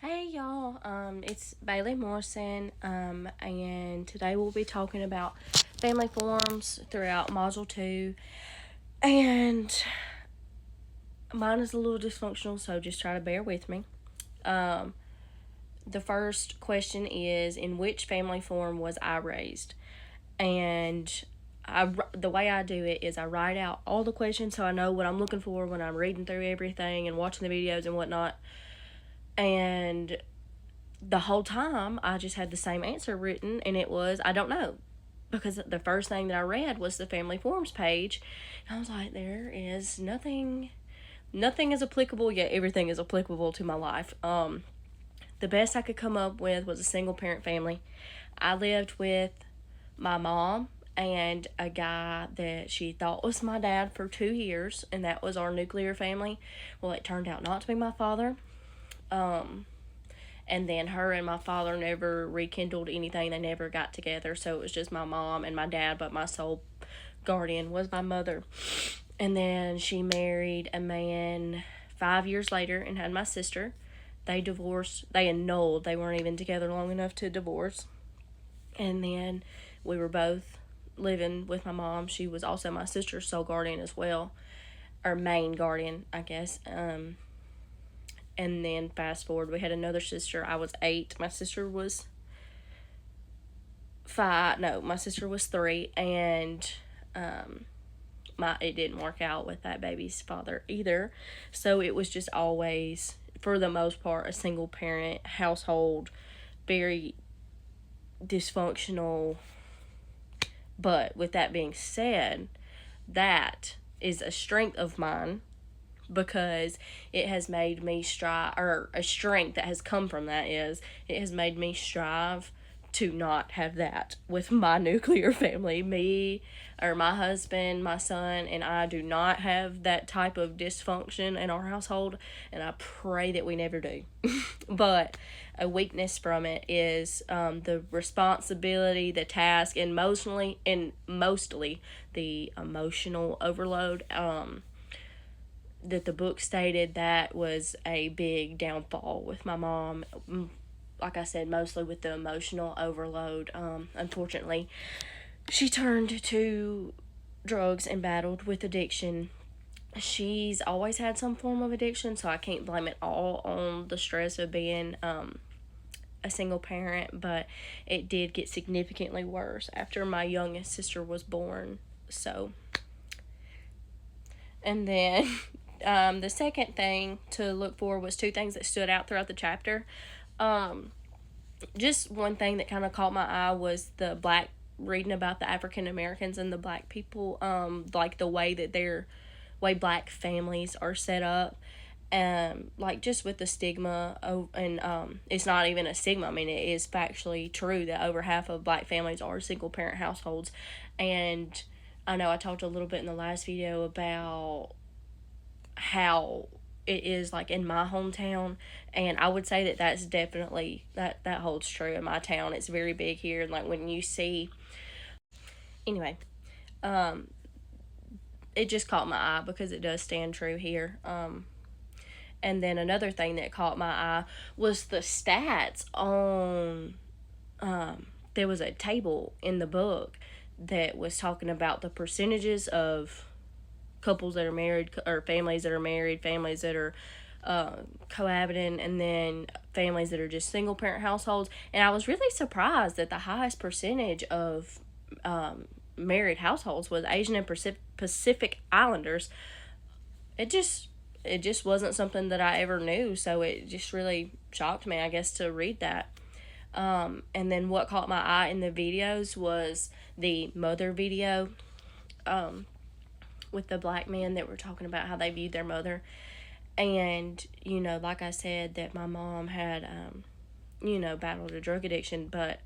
Hey y'all, it's BaileyMorrison, and today we'll be talking about family forms throughout Module 2, and mine is a little dysfunctional, so just try to bear with me. The first question is, in which family form was I raised? And the way I do it is I write out all the questions so I know what I'm looking for when I'm reading through everything and watching the videos and whatnot. And the whole time I just had the same answer written, and it was I don't know, because the first thing that I read was the family forms page, and I was like, there is nothing is applicable, yet everything is applicable to my life. The best I could come up with was a single parent family. I lived with my mom and a guy that she thought was my dad for 2 years, and that was our nuclear family. Well, it turned out not to be my father. And then her and my father never rekindled anything. They never got together. So it was just my mom and my dad, but my sole guardian was my mother. And then she married a man 5 years later and had my sister. They divorced. They annulled. They weren't even together long enough to divorce. And then we were both living with my mom. She was also my sister's sole guardian as well, or main guardian, I guess. And then fast forward, we had another sister. I was 8. My sister was 5. No, my sister was 3. And it didn't work out with that baby's father either. So it was just always, for the most part, a single parent household, very dysfunctional. But with that being said, that is a strength of mine, because it has made me strive, or a strength that has come from that is, it has made me strive to not have that with my nuclear family. My husband, my son, and I do not have that type of dysfunction in our household, and I pray that we never do. But a weakness from it is the responsibility, the task, and mostly the emotional overload. That the book stated that was a big downfall with my mom. Like I said, mostly with the emotional overload. Unfortunately, she turned to drugs and battled with addiction. She's always had some form of addiction, so I can't blame it all on the stress of being a single parent, but it did get significantly worse after my youngest sister was born. So, and then the second thing to look for was 2 things that stood out throughout the chapter. Just one thing that kind of caught my eye was reading about the African Americans and the black people, like the way black families are set up. Like just with the stigma, and it's not even a stigma. I mean, it is factually true that over half of black families are single parent households. And I know I talked a little bit in the last video about how it is like in my hometown, and I would say that that's definitely that holds true in my town. It's very big here, and like when you see, anyway, it just caught my eye because it does stand true here. And then another thing that caught my eye was the stats on, there was a table in the book that was talking about the percentages of couples that are married, or families that are married, families that are cohabiting, and then families that are just single parent households. And I was really surprised that the highest percentage of married households was Asian and Pacific Islanders. It just wasn't something that I ever knew, so it just really shocked me, I guess, to read that. And then what caught my eye in the videos was the mother video, with the black men that were talking about how they viewed their mother. And, like I said, that my mom had, battled a drug addiction, but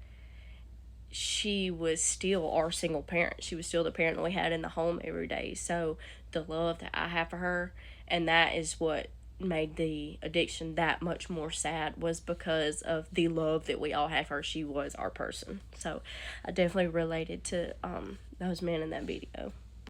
she was still our single parent. She was still the parent that we had in the home every day. So the love that I have for her, and that is what made the addiction that much more sad, was because of the love that we all have for her. She was our person. So I definitely related to those men in that video.